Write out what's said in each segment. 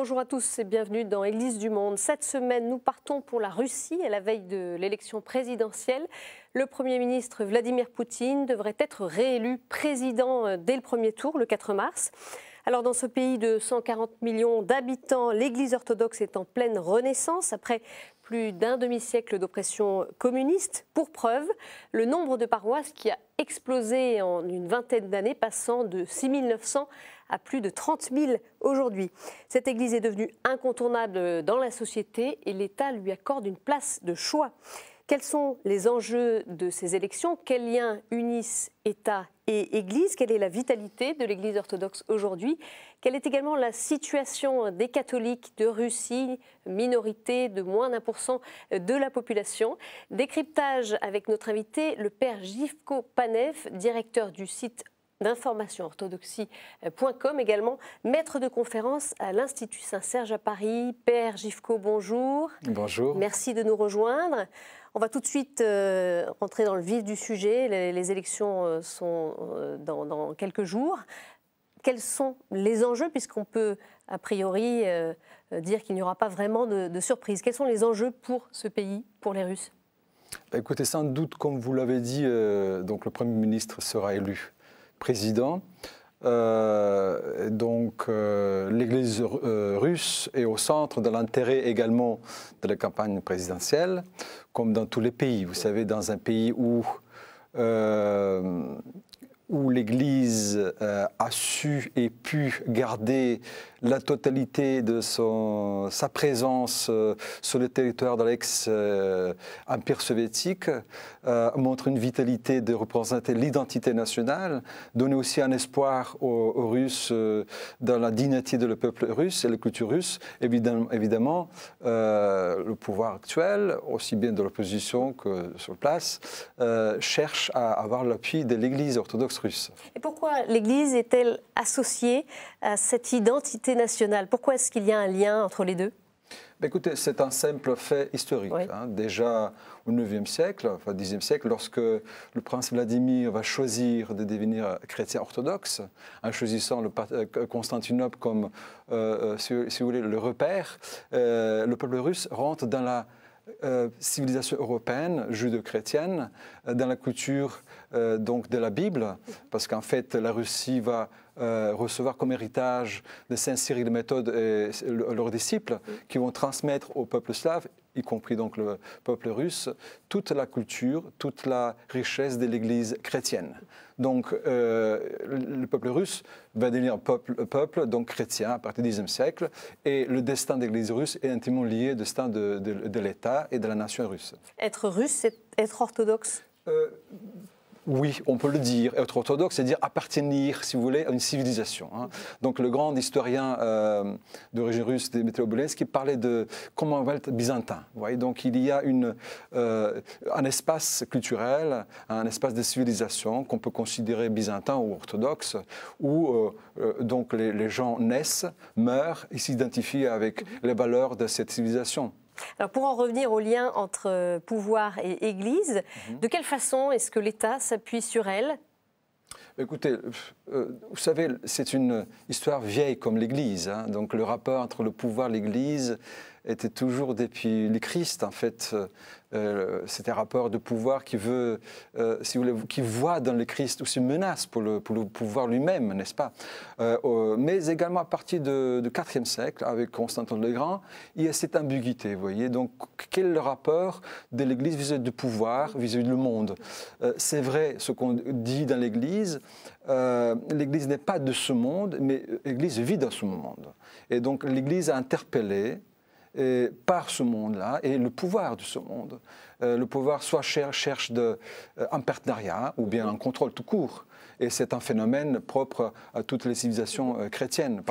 Bonjour à tous et bienvenue dans Église du Monde. Cette semaine, nous partons pour la Russie à la veille de l'élection présidentielle. Le Premier ministre Vladimir Poutine devrait être réélu président dès le premier tour, le 4 mars. Alors dans ce pays de 140 millions d'habitants, l'Église orthodoxe est en pleine renaissance après plus d'un demi-siècle d'oppression communiste. Pour preuve, le nombre de paroisses qui a explosé en une vingtaine d'années, passant de 6 900 à plus de 30 000 aujourd'hui. Cette église est devenue incontournable dans la société et l'État lui accorde une place de choix. Quels sont les enjeux de ces élections? Quels liens unissent État et Église? Quelle est la vitalité de l'Église orthodoxe aujourd'hui? Quelle est également la situation des catholiques de Russie, minorité de moins d'1% de la population? Décryptage avec notre invité, le père Jivko Panev, directeur du site d'information orthodoxie.com, également maître de conférence à l'Institut Saint-Serge à Paris. Père Jivko, bonjour. Bonjour. Merci de nous rejoindre. On va tout de suite rentrer dans le vif du sujet. Les élections sont dans quelques jours. Quels sont les enjeux, puisqu'on peut a priori dire qu'il n'y aura pas vraiment de surprise? Quels sont les enjeux pour ce pays, pour les Russes? Écoutez, sans doute, comme vous l'avez dit, donc le Premier ministre sera élu président. L'Église russe est au centre de l'intérêt également de la campagne présidentielle, comme dans tous les pays. Vous savez, dans un pays où l'Église a su et pu garder la totalité de sa présence sur le territoire de l'ex-empire soviétique, montre une vitalité de représenter l'identité nationale, donner aussi un espoir aux Russes dans la dignité de le peuple russe et la culture russe. Évidemment, le pouvoir actuel, aussi bien de l'opposition que sur place, cherche à avoir l'appui de l'Église orthodoxe russe. Et pourquoi l'Église est-elle associée à cette identité nationale? Pourquoi est-ce qu'il y a un lien entre les deux? Écoutez, c'est un simple fait historique. Oui. Déjà au IXe siècle, enfin Xe siècle, lorsque le prince Vladimir va choisir de devenir chrétien orthodoxe, en choisissant Constantinople comme, si vous voulez, le repère, le peuple russe rentre dans la civilisation européenne, judéo-chrétienne, dans la culture donc de la Bible, parce qu'en fait la Russie va recevoir comme héritage de Saint Cyril et Méthode et leurs disciples qui vont transmettre au peuple slave, y compris donc le peuple russe, toute la culture, toute la richesse de l'Église chrétienne. Donc le peuple russe va devenir un peuple donc chrétien à partir du Xe siècle, et le destin de l'Église russe est intimement lié au destin de l'État et de la nation russe. Être russe, c'est être orthodoxe? Oui, on peut le dire. Être orthodoxe, c'est dire appartenir, si vous voulez, à une civilisation. Donc le grand historien d'origine russe, Dmitri Obolensky, parlait de Commonwealth byzantin. Vous voyez, donc il y a un espace culturel, un espace de civilisation qu'on peut considérer byzantin ou orthodoxe, où donc les gens naissent, meurent et s'identifient avec les valeurs de cette civilisation. Alors pour en revenir au lien entre pouvoir et Église, de quelle façon est-ce que l'État s'appuie sur elle? Écoutez, vous savez, c'est une histoire vieille comme l'Église. Donc le rapport entre le pouvoir et l'Église était toujours depuis le Christ, en fait. C'est un rapport de pouvoir qui veut, si vous voulez, qui voit dans le Christ aussi une menace pour le pouvoir lui-même, n'est-ce pas? Mais également à partir du IVe siècle, avec Constantin le Grand, il y a cette ambiguïté, vous voyez. Donc, quel est le rapport de l'Église vis-à-vis du pouvoir, vis-à-vis du monde? C'est vrai ce qu'on dit dans l'Église. L'Église n'est pas de ce monde, mais l'Église vit dans ce monde. Et donc, l'Église a interpellé par ce monde-là et le pouvoir de ce monde. Le pouvoir soit cherche un partenariat ou bien un contrôle tout court. Et c'est un phénomène propre à toutes les civilisations chrétiennes.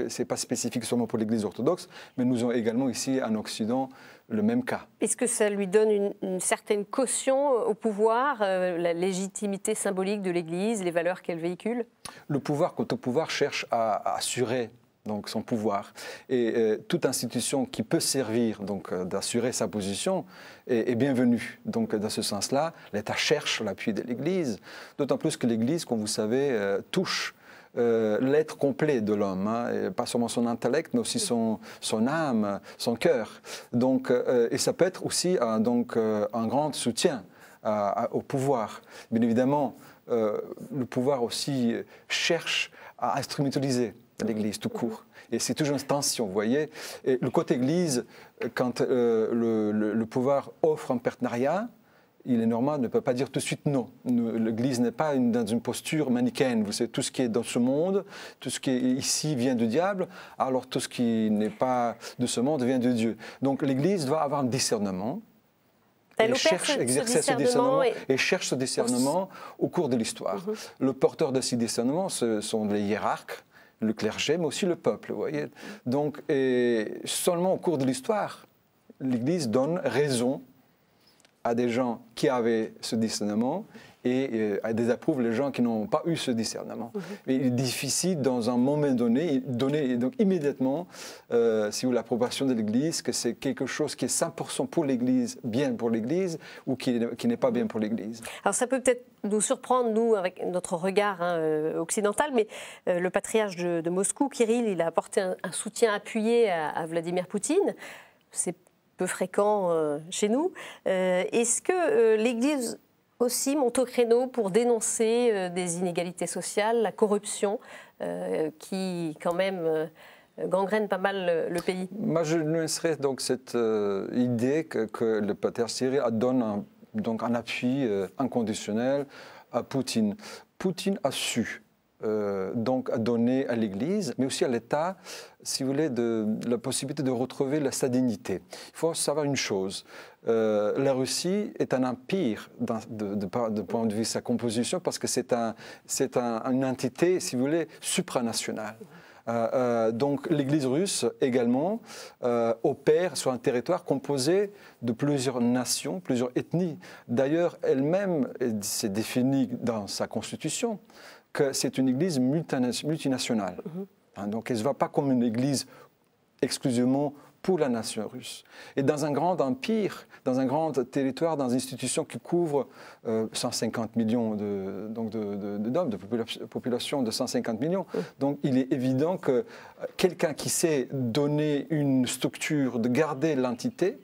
C'est pas spécifique seulement pour l'Église orthodoxe, mais nous avons également ici en Occident le même cas. Est-ce que ça lui donne une certaine caution au pouvoir, la légitimité symbolique de l'Église, les valeurs qu'elle véhicule? Le pouvoir, quant au pouvoir, cherche à assurer donc son pouvoir. Et toute institution qui peut servir donc d'assurer sa position est bienvenue. Donc dans ce sens-là, l'État cherche l'appui de l'Église, d'autant plus que l'Église, comme vous savez, touche l'être complet de l'homme, hein, pas seulement son intellect, mais aussi son âme, son cœur. Donc, et ça peut être aussi un grand soutien au pouvoir. Bien évidemment, le pouvoir aussi cherche à instrumentaliser l'Église tout court. Et c'est toujours une tension, vous voyez. Et le côté Église, quand le pouvoir offre un partenariat, il est normal, ne peut pas dire tout de suite non. L'Église n'est pas dans une posture manichéenne. Vous savez, tout ce qui est dans ce monde, tout ce qui est ici vient du diable, alors tout ce qui n'est pas de ce monde vient de Dieu. Donc l'Église doit avoir un discernement. Elle cherche, exercer ce discernement et cherche ce discernement au cours de l'histoire. Le porteur de ce discernement, ce sont les hiérarques, le clergé, mais aussi le peuple, vous voyez. Donc, et seulement au cours de l'histoire, l'Église donne raison à des gens qui avaient ce discernement et désapprouve les gens qui n'ont pas eu ce discernement. Mais il est difficile dans un moment donné, donner donc immédiatement, si vous l'approbation de l'Église, que c'est quelque chose qui est 100% pour l'Église, bien pour l'Église, ou qui n'est pas bien pour l'Église. Alors ça peut peut-être nous surprendre, nous, avec notre regard occidental, mais le patriarche de Moscou, Kirill, il a apporté un soutien appuyé à Vladimir Poutine. C'est peu fréquent chez nous. Est-ce que l'Église aussi monte au créneau pour dénoncer des inégalités sociales, la corruption qui quand même gangrène pas mal le pays? Moi, je nuancerais donc cette idée que le patriarche Kirill donne un appui inconditionnel à Poutine. Poutine a su donc à donner à l'Église, mais aussi à l'État, si vous voulez, la possibilité de retrouver sa dignité. Il faut savoir une chose, la Russie est un empire de point de vue de sa composition parce que c'est une entité, si vous voulez, supranationale. Donc l'Église russe également opère sur un territoire composé de plusieurs nations, plusieurs ethnies. D'ailleurs, elle-même s'est définie dans sa constitution que c'est une Église multinationale. Donc elle ne se voit pas comme une Église exclusivement pour la nation russe. Et dans un grand empire, dans un grand territoire, dans une institution qui couvre 150 millions d'hommes, de population de 150 millions, donc il est évident que quelqu'un qui sait donner une structure, de garder l'entité,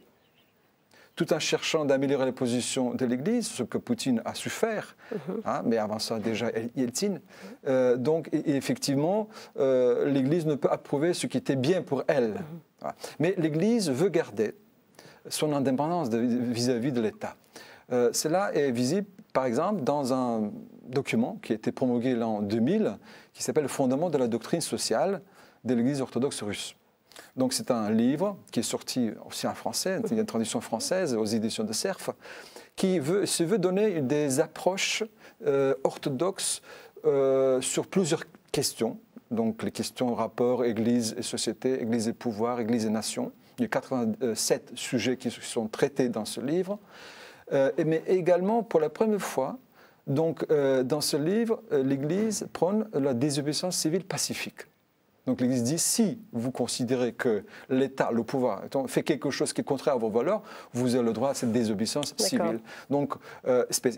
tout en cherchant d'améliorer la position de l'Église, ce que Poutine a su faire, mais avant ça déjà Yeltsin. Donc effectivement, l'Église ne peut approuver ce qui était bien pour elle. Mais l'Église veut garder son indépendance vis-à-vis de l'État. Cela est visible, par exemple, dans un document qui a été promulgué en 2000, qui s'appelle « Le fondement de la doctrine sociale de l'Église orthodoxe russe ». Donc c'est un livre qui est sorti aussi en français, il y a une traduction française aux éditions de Cerf, qui se veut donner des approches orthodoxes sur plusieurs questions. Donc les questions rapport Église et société, Église et pouvoir, Église et nation. Il y a 87 sujets qui sont traités dans ce livre. Mais également, pour la première fois, donc, dans ce livre, l'Église prône la désobéissance civile pacifique. Donc l'Église dit, si vous considérez que l'État, le pouvoir, fait quelque chose qui est contraire à vos valeurs, vous avez le droit à cette désobéissance civile. Donc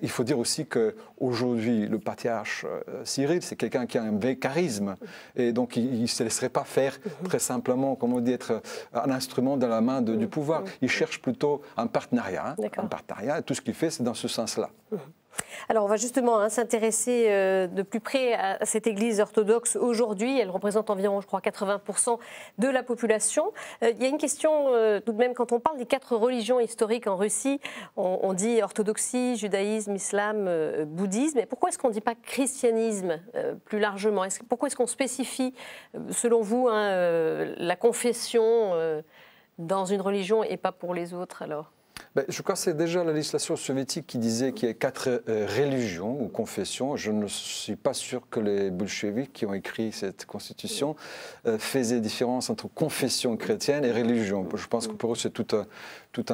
il faut dire aussi qu'aujourd'hui, le patriarche Cyril, c'est quelqu'un qui a un vrai charisme. Et donc il ne se laisserait pas faire très simplement, comme on dit, être un instrument dans la main du pouvoir. Il cherche plutôt un partenariat. Un partenariat, et tout ce qu'il fait, c'est dans ce sens-là. Alors on va justement s'intéresser de plus près à cette Église orthodoxe aujourd'hui. Elle représente environ, je crois, 80% de la population. Il y a une question tout de même, quand on parle des 4 religions historiques en Russie, on dit orthodoxie, judaïsme, islam, bouddhisme. Mais pourquoi est-ce qu'on ne dit pas christianisme plus largement? Pourquoi est-ce qu'on spécifie, selon vous, la confession dans une religion et pas pour les autres alors? Je crois que c'est déjà la législation soviétique qui disait qu'il y a 4 religions ou confessions. Je ne suis pas sûr que les bolcheviks qui ont écrit cette constitution faisaient différence entre confession chrétienne et religion. Je pense que pour eux, c'est ils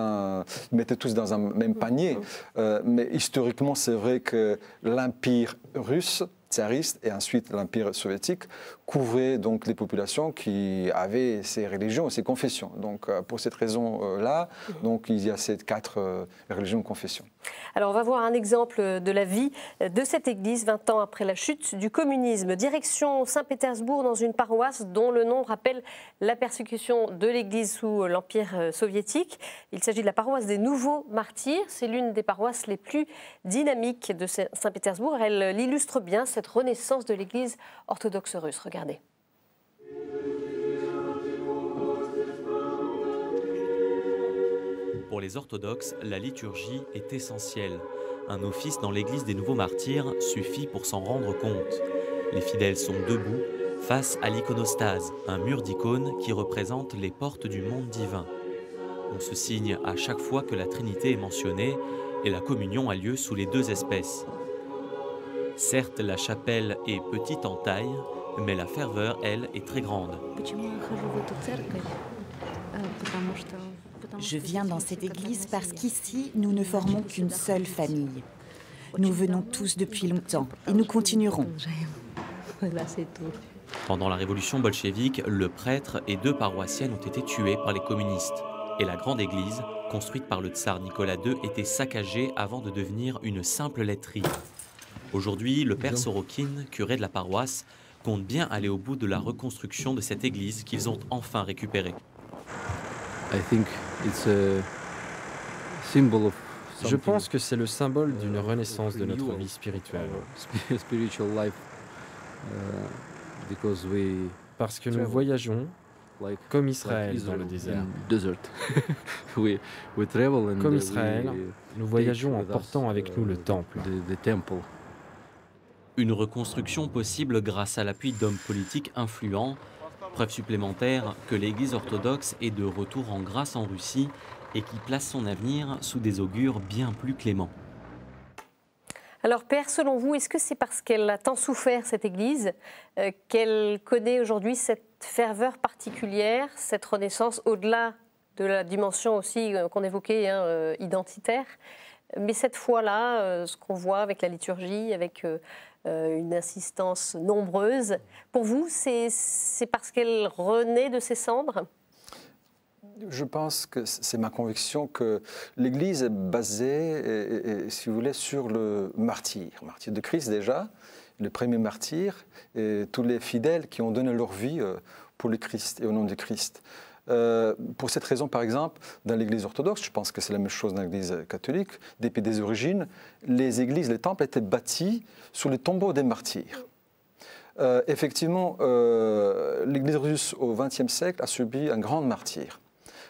mettaient tous dans un même panier. Mais historiquement, c'est vrai que l'Empire russe, tsariste, et ensuite l'Empire soviétique couvrait donc les populations qui avaient ces religions, ces confessions. Donc pour cette raison-là, donc il y a ces 4 religions de confession. Alors on va voir un exemple de la vie de cette église 20 ans après la chute du communisme. Direction Saint-Pétersbourg dans une paroisse dont le nom rappelle la persécution de l'église sous l'Empire soviétique. Il s'agit de la paroisse des Nouveaux Martyrs. C'est l'une des paroisses les plus dynamiques de Saint-Pétersbourg. Elle illustre bien cette renaissance de l'église orthodoxe russe. Regardez. Pour les orthodoxes, la liturgie est essentielle. Un office dans l'église des Nouveaux Martyrs suffit pour s'en rendre compte. Les fidèles sont debout face à l'iconostase, un mur d'icônes qui représente les portes du monde divin. On se signe à chaque fois que la Trinité est mentionnée et la communion a lieu sous les deux espèces. Certes, la chapelle est petite en taille, mais la ferveur, elle, est très grande. Je viens dans cette église parce qu'ici, nous ne formons qu'une seule famille. Nous venons tous depuis longtemps et nous continuerons. Pendant la révolution bolchevique, le prêtre et 2 paroissiennes ont été tués par les communistes. Et la grande église, construite par le tsar Nicolas II, était saccagée avant de devenir une simple laiterie. Aujourd'hui, le père Sorokin, curé de la paroisse, compte bien aller au bout de la reconstruction de cette église qu'ils ont enfin récupérée. Je pense que c'est le symbole d'une renaissance de notre vie spirituelle. Parce que nous voyageons comme Israël dans le désert. Comme Israël, nous voyageons en portant avec nous le temple. Une reconstruction possible grâce à l'appui d'hommes politiques influents. Preuve supplémentaire que l'Église orthodoxe est de retour en grâce en Russie et qui place son avenir sous des augures bien plus cléments. Alors Père, selon vous, est-ce que c'est parce qu'elle a tant souffert, cette Église, qu'elle connaît aujourd'hui cette ferveur particulière, cette renaissance au-delà de la dimension aussi qu'on évoquait, identitaire, mais cette fois-là, ce qu'on voit avec la liturgie, avec une insistance nombreuse. Pour vous, c'est parce qu'elle renaît de ses cendres ? Je pense que c'est ma conviction que l'Église est basée, si vous voulez, sur le martyr de Christ déjà, le premier martyr, et tous les fidèles qui ont donné leur vie pour le Christ et au nom du Christ. Pour cette raison, par exemple, dans l'Église orthodoxe, je pense que c'est la même chose dans l'Église catholique, depuis des origines, les églises, les temples étaient bâtis sur les tombeaux des martyrs. Effectivement, l'Église russe au XXe siècle a subi un grand martyr.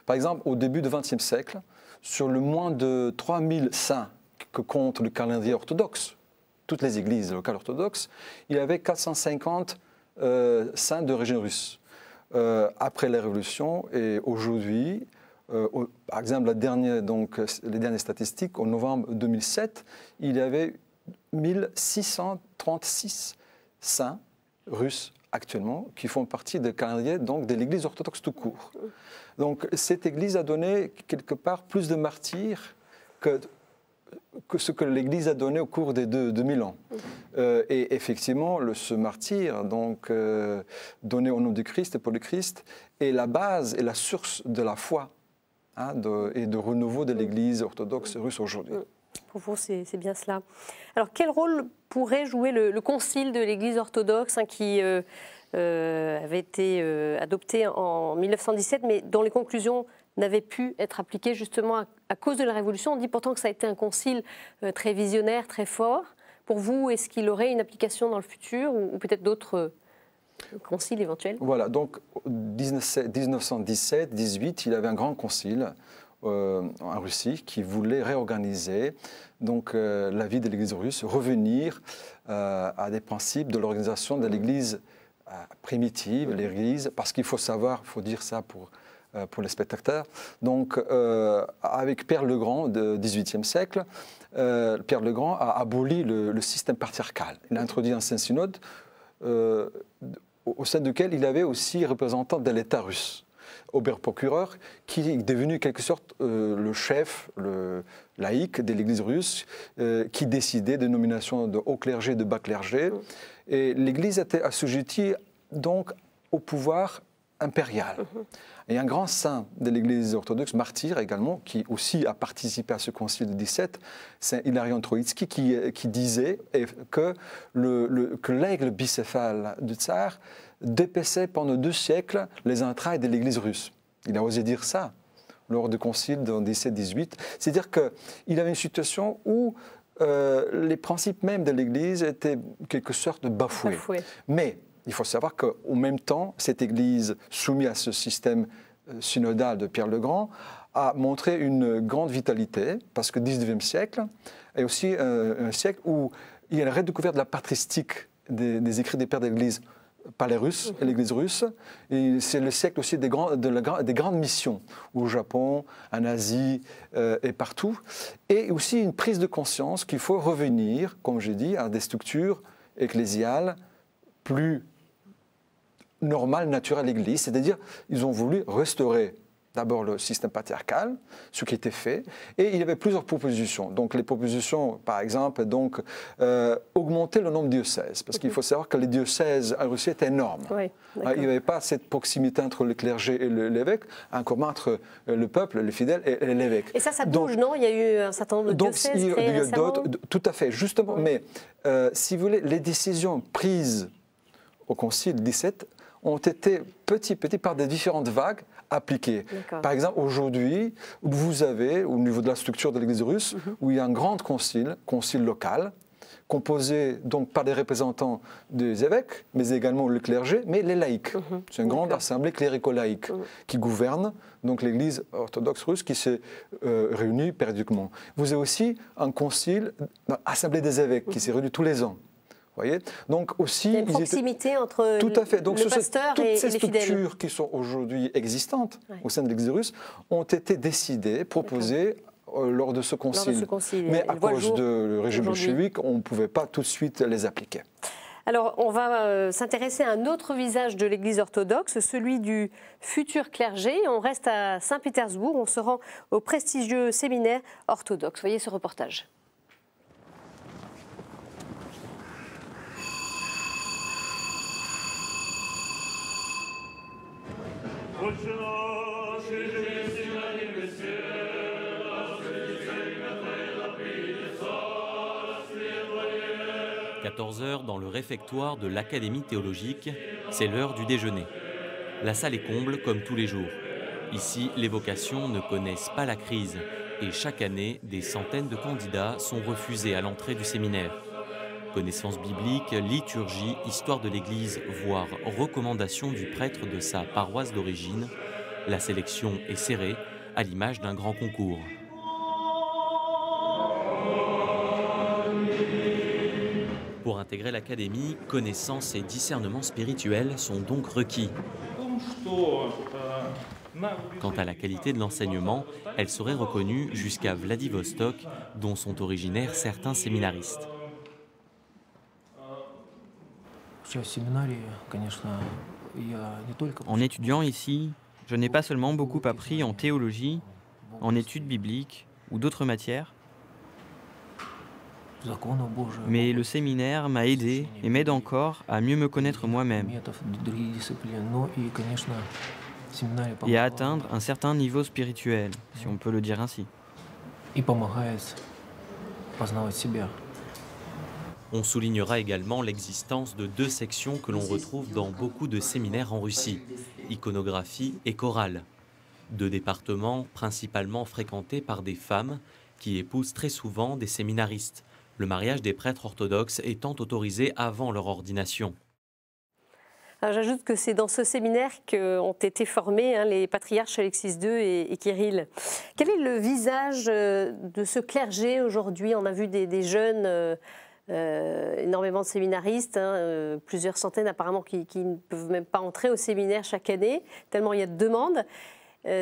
Par exemple, au début du XXe siècle, sur le moins de 3000 saints que compte le calendrier orthodoxe, toutes les églises locales orthodoxes, il y avait 450 saints d'origine russe. Après la Révolution et aujourd'hui, par exemple, les dernières statistiques, en novembre 2007, il y avait 1636 saints russes actuellement qui font partie du calendrier de l'Église orthodoxe tout court. Donc cette Église a donné quelque part plus de martyrs que ce que l'Église a donné au cours des 2000 ans. Et effectivement, ce martyr, donné au nom du Christ et pour le Christ, est la base et la source de la foi et de renouveau de l'Église orthodoxe russe aujourd'hui. Pour vous, c'est bien cela. Alors, quel rôle pourrait jouer le concile de l'Église orthodoxe qui avait été adopté en 1917, mais dont les conclusions n'avaient pu être appliquées justement à cause de la Révolution? On dit pourtant que ça a été un concile très visionnaire, très fort. Pour vous, est-ce qu'il aurait une application dans le futur ou peut-être d'autres conciles éventuels? Voilà, donc en 1917-18, il y avait un grand concile en Russie qui voulait réorganiser la vie de l'Église russe, revenir à des principes de l'organisation de l'Église primitive, l'Église, parce qu'il faut savoir, il faut dire ça pour les spectateurs. Donc, avec Pierre le Grand du XVIIIe siècle, Pierre le Grand a aboli le système patriarcal. Il a introduit un Saint-Synode au sein duquel il avait aussi représentant de l'État russe, Oberprocureur, qui est devenu en quelque sorte le chef, le laïque de l'Église russe, qui décidait des nominations de haut clergé, de bas clergé. Et l'Église était assujettie donc au pouvoir impériale. Et un grand saint de l'Église orthodoxe, martyr également, qui aussi a participé à ce concile de 17, c'est Hilarion Troïtski, qui disait que l'aigle bicéphale du tsar dépaissait pendant 2 siècles les entrailles de l'Église russe. Il a osé dire ça lors du concile de 17-18. C'est-à-dire qu'il avait une situation où les principes même de l'Église étaient en quelque sorte bafoués. Mais il faut savoir qu'au même temps, cette Église soumise à ce système synodal de Pierre le Grand a montré une grande vitalité, parce que le 19e siècle est aussi un siècle où il y a la redécouverte de la patristique des écrits des pères de l'Église par les Russes et l'Église russe. Et c'est le siècle aussi des grandes missions au Japon, en Asie et partout. Et aussi une prise de conscience qu'il faut revenir, comme j'ai dit, à des structures ecclésiales plus normales, naturelles à l'Église. C'est-à-dire ils ont voulu restaurer d'abord le système patriarcal, ce qui était fait, et il y avait plusieurs propositions. Donc les propositions, par exemple, donc, augmenter le nombre de diocèses, parce qu'il faut savoir que les diocèses en Russie étaient énormes. Oui, il n'y avait pas cette proximité entre le clergé et l'évêque, encore moins entre le peuple, les fidèles et l'évêque. Et ça bouge, non? Il y a eu un certain nombre de diocèses créés récemment. Tout à fait, justement. Mais si vous voulez, les décisions prises au Concile 17 ont été petit à petit par des différentes vagues appliquées. Par exemple, aujourd'hui, vous avez, au niveau de la structure de l'Église russe, où il y a un grand concile local, composé donc par des représentants des évêques, mais également le clergé, mais les laïcs. C'est une grande assemblée clérico-laïque qui gouverne donc l'Église orthodoxe russe qui s'est réunie périodiquement. Vous avez aussi un concile, assemblée des évêques, qui s'est réunie tous les ans. Voyez, donc aussi, il y a une proximité entre tout à fait. Donc, le pasteur et les fidèles. Toutes ces structures qui sont aujourd'hui existantes au sein de l'Église russe ont été décidées, proposées lors de ce concile. Mais à cause du régime bolchevique, on ne pouvait pas tout de suite les appliquer. Alors, on va s'intéresser à un autre visage de l'Église orthodoxe, celui du futur clergé. On reste à Saint-Pétersbourg, on se rend au prestigieux séminaire orthodoxe. Voyez ce reportage. « 14h dans le réfectoire de l'Académie théologique, c'est l'heure du déjeuner. La salle est comble comme tous les jours. Ici, les vocations ne connaissent pas la crise et chaque année, des centaines de candidats sont refusés à l'entrée du séminaire. Connaissances bibliques, liturgie, histoire de l'Église, voire recommandation du prêtre de sa paroisse d'origine, la sélection est serrée à l'image d'un grand concours. Pour intégrer l'académie, connaissances et discernements spirituels sont donc requis. Quant à la qualité de l'enseignement, elle serait reconnue jusqu'à Vladivostok, dont sont originaires certains séminaristes. En étudiant ici, je n'ai pas seulement beaucoup appris en théologie, en études bibliques ou d'autres matières, mais le séminaire m'a aidé et m'aide encore à mieux me connaître moi-même et à atteindre un certain niveau spirituel, si on peut le dire ainsi. On soulignera également l'existence de 2 sections que l'on retrouve dans beaucoup de séminaires en Russie, iconographie et chorale. 2 départements principalement fréquentés par des femmes qui épousent très souvent des séminaristes, le mariage des prêtres orthodoxes étant autorisé avant leur ordination. J'ajoute que c'est dans ce séminaire qu'ont été formés les patriarches Alexis II et Kirill. Quel est le visage de ce clergé aujourd'hui? On a vu des jeunes, énormément de séminaristes, plusieurs centaines apparemment qui ne peuvent même pas entrer au séminaire chaque année, tellement il y a de demandes.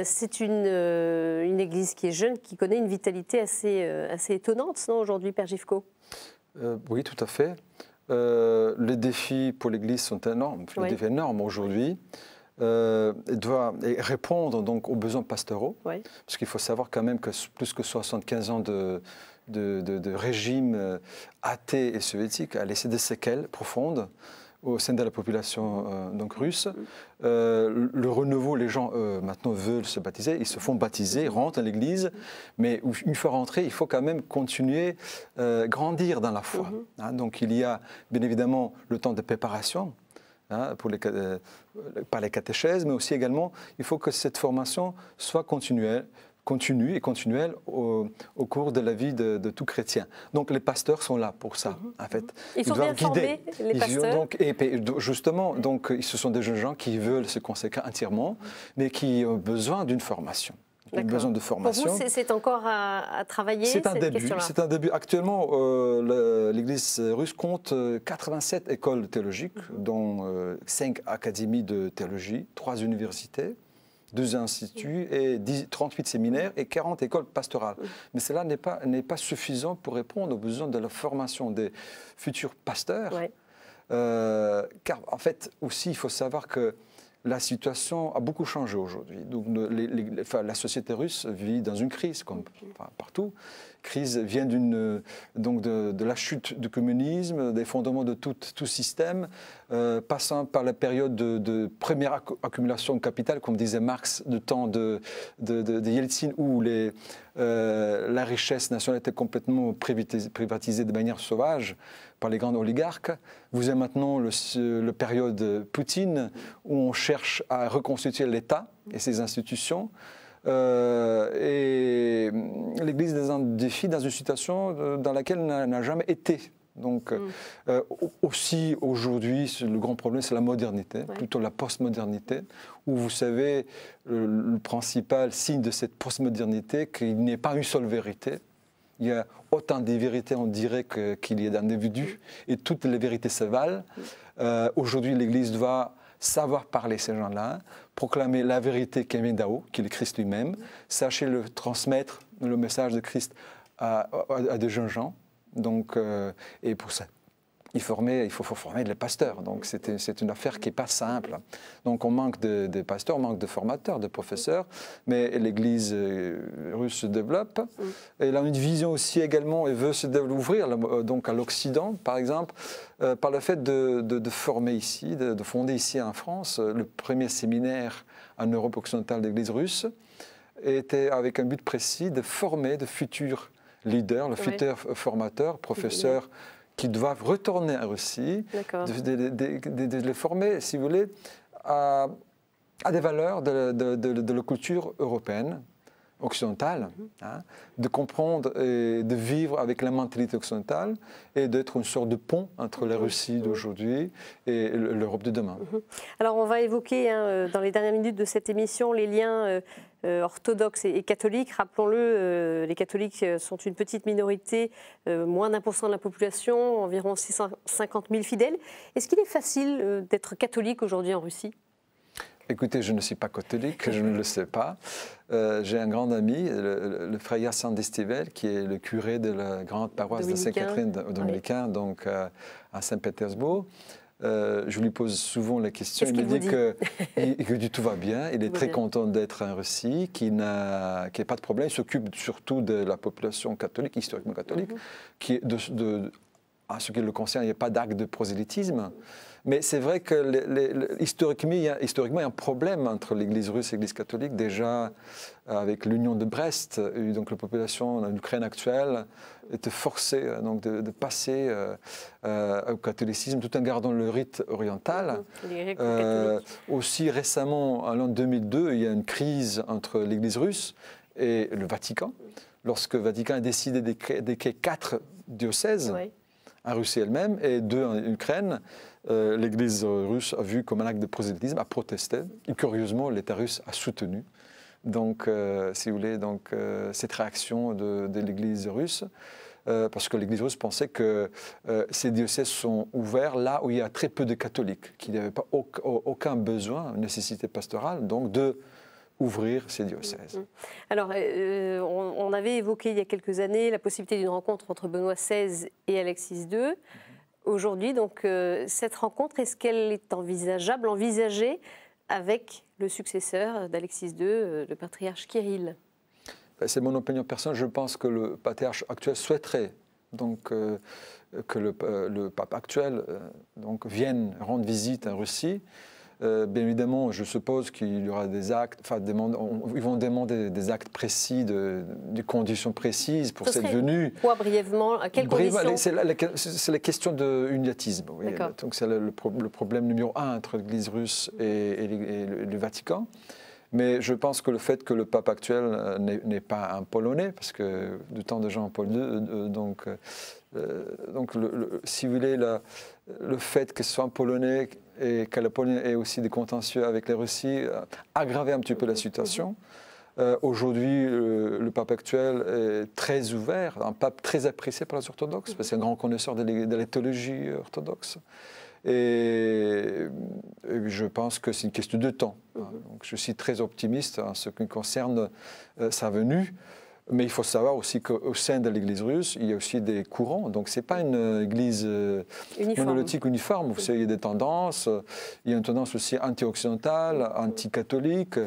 C'est une église qui est jeune, qui connaît une vitalité assez étonnante, non, aujourd'hui, Père Gifko? Oui, tout à fait. Les défis pour l'Église sont énormes, des défis énormes aujourd'hui. Elle doit répondre donc aux besoins pastoraux, parce qu'il faut savoir quand même que plus que 75 ans de régime athée et soviétique a laissé des séquelles profondes au sein de la population donc russe. Le renouveau, les gens maintenant veulent se baptiser, ils se font baptiser, rentrent à l'église, mais une fois rentrés, il faut quand même continuer à grandir dans la foi. Hein, donc il y a bien évidemment le temps de préparation, hein, par les catéchèses, mais aussi également, il faut que cette formation soit continue et continuelle au cours de la vie de tout chrétien. Donc les pasteurs sont là pour ça, en fait. Ils sont bien formés, les pasteurs. Justement, donc, ce sont des jeunes gens qui veulent se consacrer entièrement, mais qui ont besoin d'une formation. Besoin de formation. Pour vous, c'est encore à travailler, c'est un cette début. question-là. C'est un début. Actuellement, l'Église russe compte 87 écoles théologiques, dont 5 académies de théologie, 3 universités, 2 instituts, et 38 séminaires et 40 écoles pastorales. Mais cela n'est pas suffisant pour répondre aux besoins de la formation des futurs pasteurs. Ouais. Car en fait, aussi, il faut savoir que la situation a beaucoup changé aujourd'hui. Donc, la société russe vit dans une crise, comme partout. Crise vient de la chute du communisme, des fondements de tout système, passant par la période de première accumulation de capital, comme disait Marx, du temps de Yeltsin, où la richesse nationale était complètement privatisée de manière sauvage par les grands oligarques. Vous avez maintenant la période Poutine, où on cherche à reconstituer l'État et ses institutions. Et l'Église est dans un défi, dans une situation dans laquelle elle n'a jamais été. Donc, aussi aujourd'hui, le grand problème, c'est la modernité, plutôt la postmodernité, où vous savez, le principal signe de cette postmodernité, qu'il n'y ait pas une seule vérité. Il y a autant de vérités, on dirait, qu'il y a d'individus, et toutes les vérités se valent. Aujourd'hui, l'Église doit savoir parler ces gens-là, proclamer la vérité qui vient d'en haut, qui est le Christ lui-même, sachez le transmettre, le message de Christ à des jeunes gens. Donc, et pour ça, il faut former les pasteurs. Donc c'est une affaire qui n'est pas simple. Donc on manque de pasteurs, on manque de formateurs, de professeurs, mais l'Église russe se développe. Elle a une vision aussi également, et veut se ouvrir donc à l'Occident, par exemple, par le fait de former ici, de fonder ici en France le premier séminaire en Europe occidentale de l'Église russe, était avec un but précis de former de futurs leaders, le futur formateur, professeur, qui doivent retourner en Russie, de les former, si vous voulez, à des valeurs de la culture européenne, occidentale, hein, de comprendre et de vivre avec la mentalité occidentale et d'être une sorte de pont entre la Russie d'aujourd'hui et l'Europe de demain. Alors on va évoquer dans les dernières minutes de cette émission les liens orthodoxes et catholiques. Rappelons-le, les catholiques sont une petite minorité, moins d'1% de la population, environ 650 000 fidèles. Est-ce qu'il est facile d'être catholique aujourd'hui en Russie ? Écoutez, je ne suis pas catholique, je ne le sais pas. J'ai un grand ami, le frère Yassin Destivel, qui est le curé de la grande paroisse de Sainte-Catherine dominicain, donc à Saint-Pétersbourg. Je lui pose souvent la question. Il me dit que tout va bien. Il est très content d'être en Russie, qu'il n'a pas de problème. Il s'occupe surtout de la population catholique, historiquement catholique, qui en ce qui le concerne, il n'y a pas d'acte de prosélytisme. Mais c'est vrai que historiquement, il y a un problème entre l'Église russe et l'Église catholique. Déjà, avec l'union de Brest, donc la population en Ukraine actuelle était forcée donc, de passer au catholicisme tout en gardant le rite oriental. Aussi récemment, en l'an 2002, il y a une crise entre l'Église russe et le Vatican. Lorsque le Vatican a décidé de créer 4 diocèses, en Russie elle-même et 2 en Ukraine, l'Église russe a vu comme un acte de prosélytisme, a protesté, et curieusement, l'État russe a soutenu. Donc, si vous voulez, cette réaction de l'Église russe, parce que l'Église russe pensait que ces diocèses sont ouverts là où il y a très peu de catholiques, qu'il n'y avait pas aucun besoin, nécessité pastorale, donc de ouvrir ces diocèses. Alors, on avait évoqué il y a quelques années la possibilité d'une rencontre entre Benoît XVI et Alexis II. Aujourd'hui, donc, cette rencontre, est-ce qu'elle est envisagée avec le successeur d'Alexis II, le patriarche Kirill ? C'est mon opinion personnelle. Je pense que le patriarche actuel souhaiterait donc, que le pape actuel donc, vienne rendre visite en Russie. Bien évidemment, je suppose qu'il y aura des actes, enfin, ils vont demander des actes précis, des conditions précises pour cette venue. Quoi, brièvement, à quelles conditions? C'est la question de l'uniatisme. Oui. Donc c'est le problème numéro 1 entre l'Église russe et le Vatican. Mais je pense que le fait que le pape actuel n'est pas un Polonais, parce que du temps de Jean-Paul II, donc si vous voulez, le fait que ce soit un Polonais et que la Pologne ait aussi des contentieux avec la Russie aggravé un petit peu la situation. Aujourd'hui, le pape actuel est très ouvert, un pape très apprécié par les orthodoxes, parce que c'est un grand connaisseur de la théologie orthodoxe. Et je pense que c'est une question de temps. Donc je suis très optimiste en ce qui concerne sa venue. Mais il faut savoir aussi qu'au sein de l'Église russe, il y a aussi des courants. Donc ce n'est pas une Église monolithique uniforme. Vous savez, il y a des tendances. Il y a une tendance aussi anti-occidentale, anti-catholique.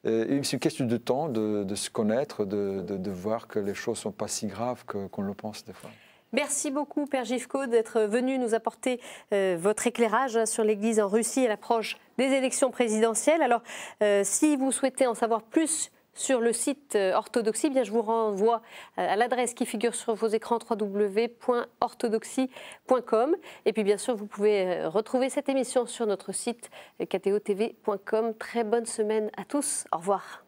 C'est une question de temps, de se connaître, de voir que les choses ne sont pas si graves qu'on le pense des fois. Merci beaucoup, Père Gifko, d'être venu nous apporter votre éclairage sur l'Église en Russie à l'approche des élections présidentielles. Alors, si vous souhaitez en savoir plus sur le site Orthodoxie, bien, je vous renvoie à l'adresse qui figure sur vos écrans www.orthodoxie.com. Et puis, bien sûr, vous pouvez retrouver cette émission sur notre site ktotv.com. Très bonne semaine à tous. Au revoir.